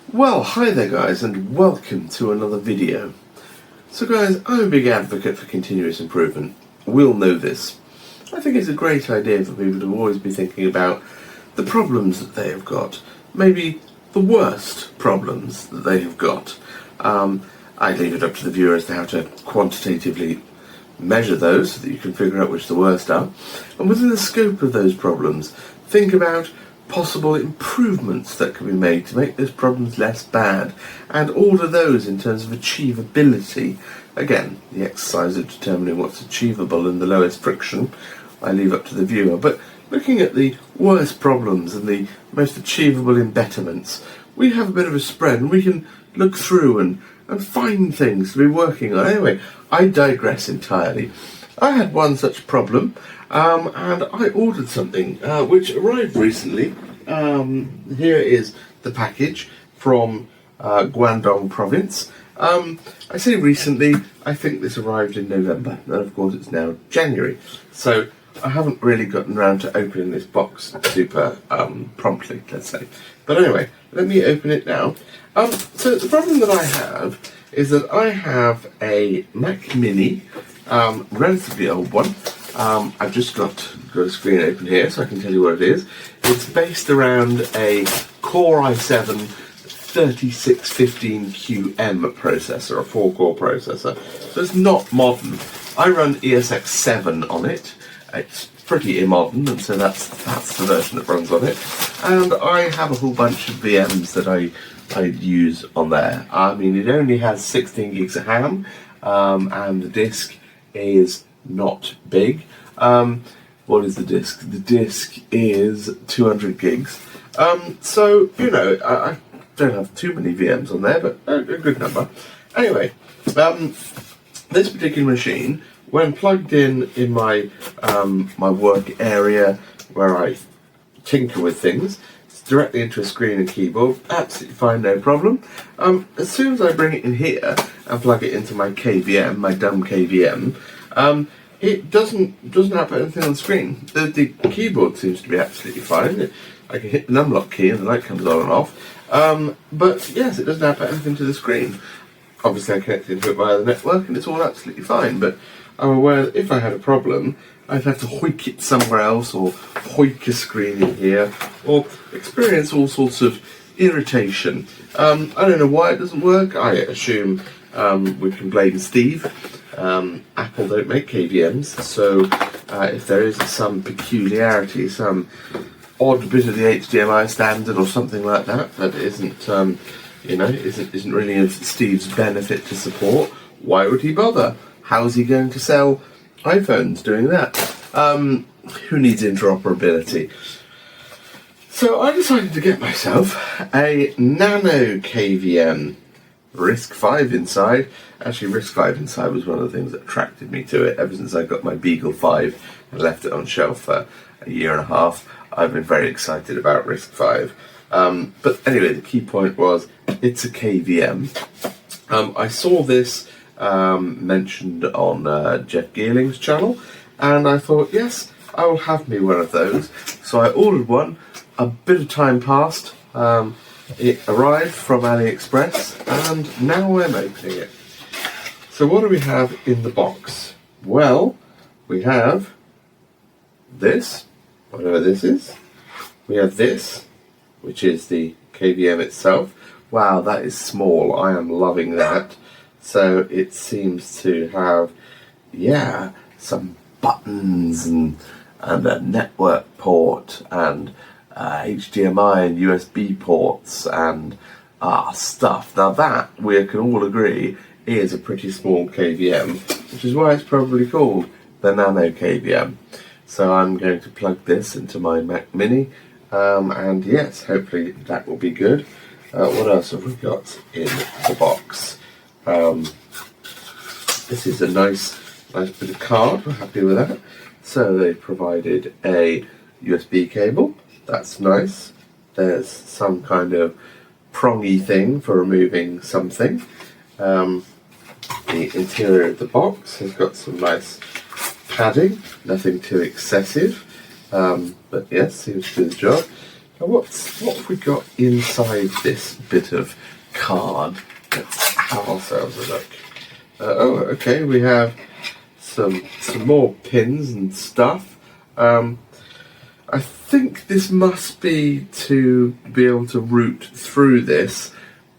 Well, hi there guys, and welcome to another video. So guys, I'm a big advocate for continuous improvement. We'll know this. I think it's a great idea for people to always be thinking about the problems that they have got, maybe the worst problems that they have got. I leave it up to the viewer as to how to quantitatively measure those so that you can figure out which the worst are. And within the scope of those problems, think about possible improvements that can be made to make those problems less bad, and order those in terms of achievability. Again, the exercise of determining what's achievable and the lowest friction, I leave up to the viewer. But looking at the worst problems and the most achievable embetterments, we have a bit of a spread and we can look through and find things to be working on. Anyway, I digress entirely. I had one such problem, and I ordered something which arrived recently. Here is the package from Guangdong province. I say recently, I think this arrived in November, and of course it's now January. So I haven't really gotten around to opening this box super promptly, let's say. But anyway, let me open it now. So the problem that I have is that I have a Mac Mini, relatively old one. I've just got a screen open here so I can tell you what it is. It's based around a Core i7 3615QM processor, a 4-core processor. So it's not modern. I run ESX7 on it. It's pretty immodern, and so that's the version that runs on it. And I have a whole bunch of VMs that I use on there. I mean, it only has 16 gigs of RAM, and the disk is not big. What is the disk? The disk is 200 gigs. So, you know, I don't have too many VMs on there, but a good number. Anyway, this particular machine, when plugged in my my work area where I tinker with things, it's directly into a screen and keyboard, absolutely fine, no problem. As soon as I bring it in here and plug it into my KVM, my dumb KVM, it doesn't have anything on the screen. The keyboard seems to be absolutely fine. I can hit the numlock key and the light comes on and off. But yes, it doesn't have anything to the screen. Obviously I connected into it via the network and it's all absolutely fine, but I'm aware that if I had a problem, I'd have to hoik it somewhere else, or hoik a screen in here, or experience all sorts of irritation. I don't know why it doesn't work. I assume we can blame Steve. Apple don't make KVMs, so if there is some peculiarity, some odd bit of the HDMI standard or something like that that isn't, you know, isn't really of Steve's benefit to support, why would he bother? How is he going to sell iPhones doing that? Who needs interoperability? So I decided to get myself a NanoKVM. RISC-V inside. Actually, RISC-V inside was one of the things that attracted me to it. Ever since I got my Beagle 5 and left it on shelf for a year and a half, I've been very excited about RISC-V. But anyway, the key point was it's a KVM. I saw this mentioned on Jeff Geerling's channel, and I thought, yes, I will have me one of those. So I ordered one. A bit of time passed. It arrived from AliExpress, and now I'm opening it. So what do we have in the box? Well, we have this, whatever this is. We have this, which is the KVM itself. Wow, that is small. I am loving that. So it seems to have, yeah, some buttons and a network port and HDMI and USB ports and stuff. Now that, we can all agree, is a pretty small KVM, which is why it's probably called the NanoKVM. So I'm going to plug this into my Mac Mini, and yes, hopefully that will be good. What else have we got in the box? This is a nice bit of card. We're happy with that. So they provided a USB cable. That's nice. There's some kind of prongy thing for removing something. The interior of the box has got some nice padding, nothing too excessive, but yes, seems to do the job. What have we got inside this bit of card? Let's have ourselves a look. Oh, okay, we have some more pins and stuff. I think this must be to be able to route through this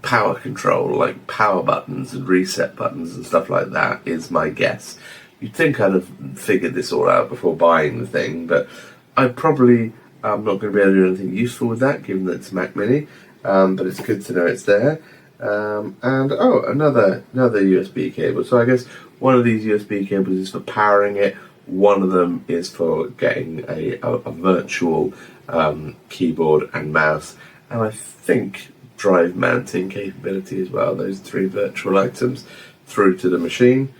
power control, like power buttons and reset buttons and stuff like that, is my guess. You'd think I'd have figured this all out before buying the thing, but I probably am not going to be able to do anything useful with that, given that it's a Mac Mini, but it's good to know it's there. And oh, another USB cable. So I guess one of these USB cables is for powering it, one of them is for getting a virtual keyboard and mouse, and I think drive mounting capability as well, those three virtual items through to the machine.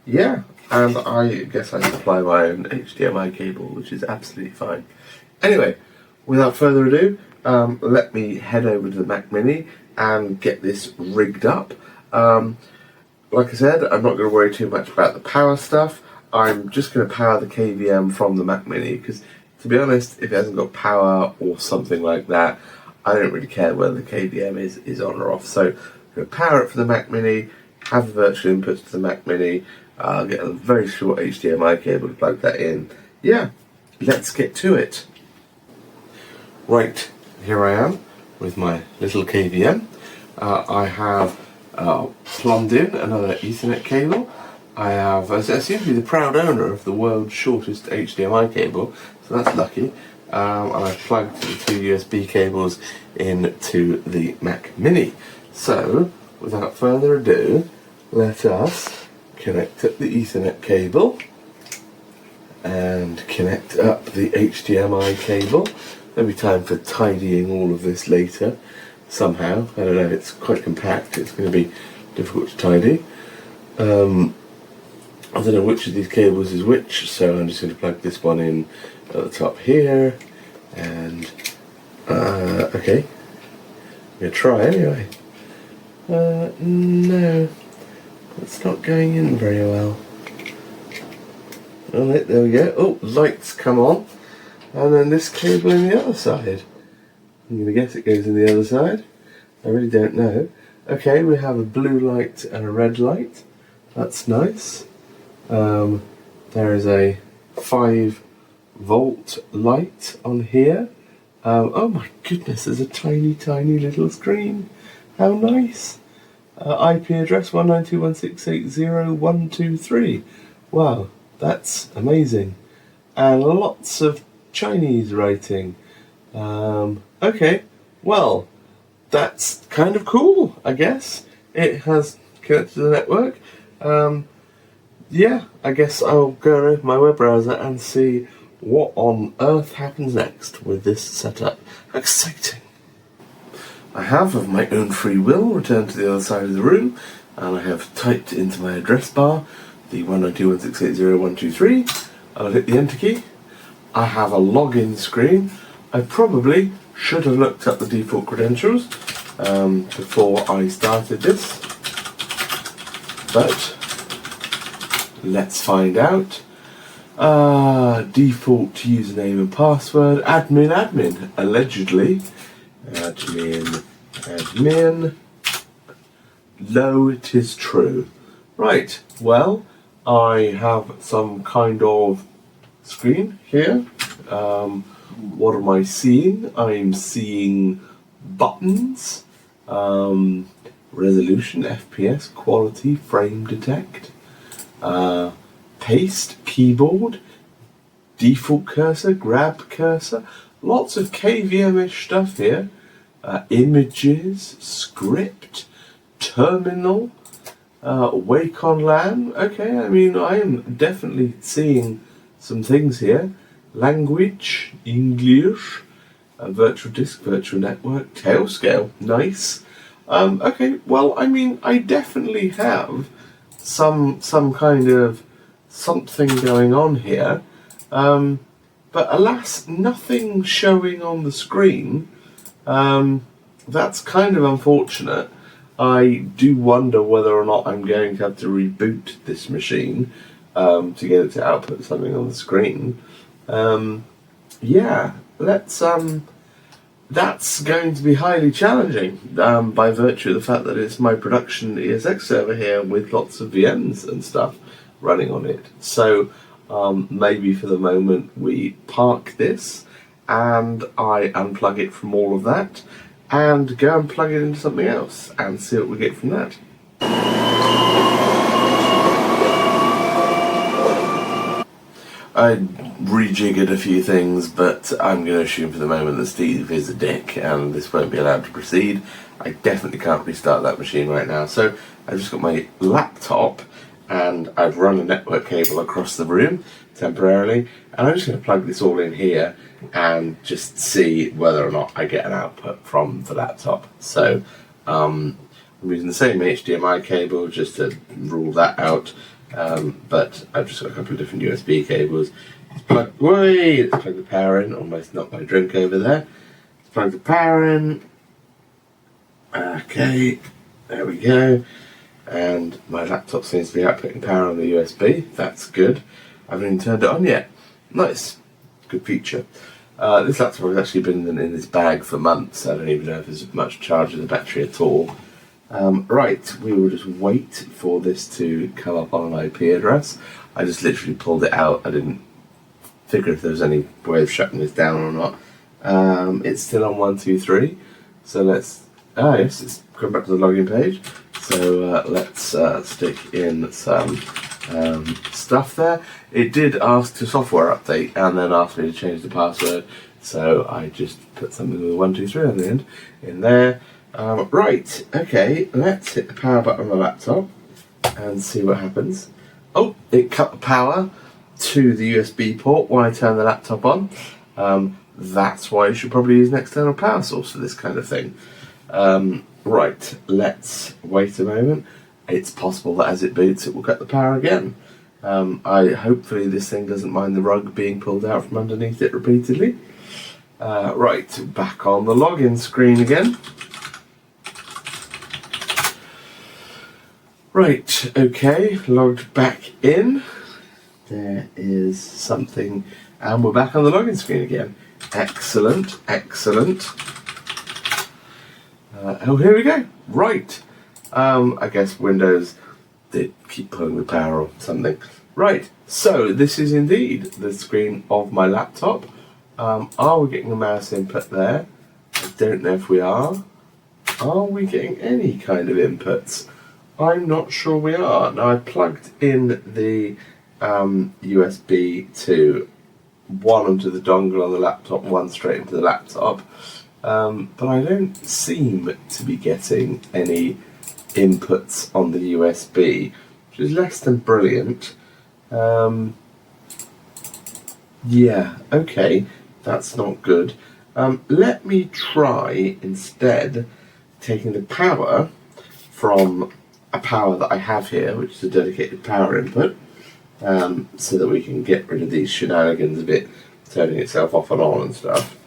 Yeah, and I guess I supply my own HDMI cable, which is absolutely fine. Anyway, without further ado, let me head over to the Mac Mini and get this rigged up. Like I said, I'm not going to worry too much about the power stuff. I'm just going to power the KVM from the Mac Mini, because to be honest, if it hasn't got power or something like that, I don't really care whether the KVM is on or off. So I'm going to power it for the Mac Mini, have the virtual inputs to the Mac Mini, get a very short HDMI cable to plug that in. Yeah, let's get to it. Right, here I am with my little KVM. I have plumbed in another Ethernet cable. I have, I seem to be the proud owner of the world's shortest HDMI cable, so that's lucky. And I've plugged the two USB cables into the Mac Mini. So, without further ado, let us connect up the Ethernet cable and connect up the HDMI cable. There'll be time for tidying all of this later somehow. I don't know, it's quite compact, it's going to be difficult to tidy. I don't know which of these cables is which, so I'm just going to plug this one in at the top here, and okay, I'm going to try anyway. No, it's not going in very well. Alright, there we go. Oh, lights come on, and then this cable in the other side. I'm going to guess it goes in the other side. I really don't know. Okay, we have a blue light and a red light. That's nice. There is a 5-volt light on here. Oh my goodness, there's a tiny little screen. How nice. IP address 192.168.0.123. Wow, that's amazing. And lots of Chinese writing. Okay, well, that's kind of cool, I guess. It has connected to the network. Yeah, I guess I'll go over my web browser and see what on earth happens next with this setup. Exciting! I have, of my own free will, returned to the other side of the room, and I have typed into my address bar the 192.168.0.123. I'll hit the enter key. I have a login screen. I probably should have looked up the default credentials before I started this, but let's find out. Default username and password, admin, allegedly. Admin. No, it is true. Right, well, I have some kind of screen here. What am I seeing? I'm seeing buttons, resolution, FPS, quality, frame detect, paste, keyboard, default cursor, grab cursor, lots of KVM-ish stuff here, images, script, terminal, wake on LAN. Okay, I mean, I am definitely seeing some things here. Language, English, virtual disk, virtual network, tailscale, nice. Okay, well, I mean, I definitely have some kind of something going on here, but alas, nothing showing on the screen. That's kind of unfortunate. I do wonder whether or not I'm going to have to reboot this machine to get it to output something on the screen. Yeah, let's that's going to be highly challenging by virtue of the fact that it's my production ESX server here with lots of VMs and stuff running on it. So maybe for the moment we park this and I unplug it from all of that and go and plug it into something else and see what we get from that. I rejiggered a few things, but I'm going to assume for the moment that Steve is a dick and this won't be allowed to proceed. I definitely can't restart that machine right now. So I've just got my laptop and I've run a network cable across the room temporarily, and I'm just going to plug this all in here and just see whether or not I get an output from the laptop. So I'm using the same HDMI cable just to rule that out. But I've just got a couple of different USB cables. Let's plug the power in. Almost knocked my drink over there. Let's plug the power in. Okay, there we go. And my laptop seems to be outputting power on the USB. That's good. I haven't even turned it on yet. Nice. Good feature. This laptop has actually been in this bag for months. I don't even know if there's much charge of the battery at all. Right, we will just wait for this to come up on an IP address. I just literally pulled it out. I didn't figure if there was any way of shutting this down or not. It's still on 123, so let's... yes, it's come back to the login page. So let's stick in some stuff there. It did ask to software update and then asked me to change the password, so I just put something with a 123 on the end in there. Right, okay, let's hit the power button on the laptop and see what happens. Oh, it cut the power to the USB port when I turn the laptop on. That's why you should probably use an external power source for this kind of thing. Right, let's wait a moment. It's possible that as it boots it will cut the power again. Hopefully this thing doesn't mind the rug being pulled out from underneath it repeatedly. Right, back on the login screen again. Right, okay, logged back in. There is something, and we're back on the login screen again. Excellent, excellent. Oh, here we go. Right. I guess Windows did keep pulling the power or something. Right, so this is indeed the screen of my laptop. Are we getting a mouse input there? I don't know if we are. Are we getting any kind of inputs? I'm not sure we are. Now I plugged in the USB to one onto the dongle on the laptop and one straight into the laptop. But I don't seem to be getting any inputs on the USB, which is less than brilliant. Yeah, okay, that's not good. Let me try instead taking the power from a power that I have here, which is a dedicated power input, so that we can get rid of these shenanigans of it turning itself off and on and stuff.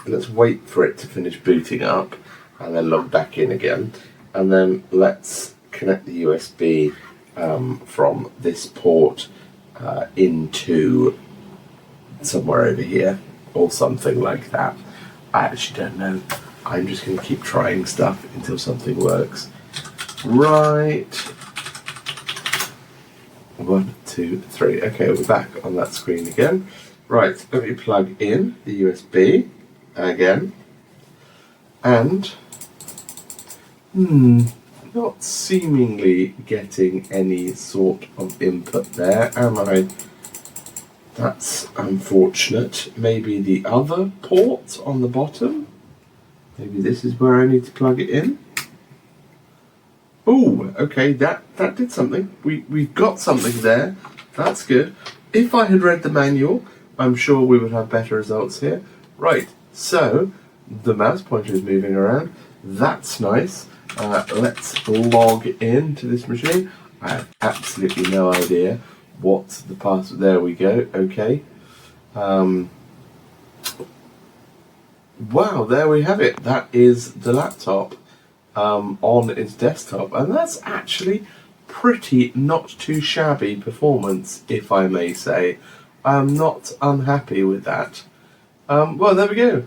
Let's wait for it to finish booting up and then log back in again, and then let's connect the USB from this port into somewhere over here or something like that. I actually don't know. I'm just going to keep trying stuff until something works. Right. 1, 2, 3. Okay, we're back on that screen again. Right, let me plug in the USB again. And not seemingly getting any sort of input there, am I? That's unfortunate. Maybe the other port on the bottom? Maybe this is where I need to plug it in? Oh, okay, that did something. We've got something there. That's good. If I had read the manual, I'm sure we would have better results here. Right, so the mouse pointer is moving around. That's nice. Let's log into this machine. I have absolutely no idea what the password. There we go. Okay. Wow, there we have it. That is the laptop on its desktop, and that's actually pretty not too shabby performance, if I may say. I'm not unhappy with that. Well, there we go.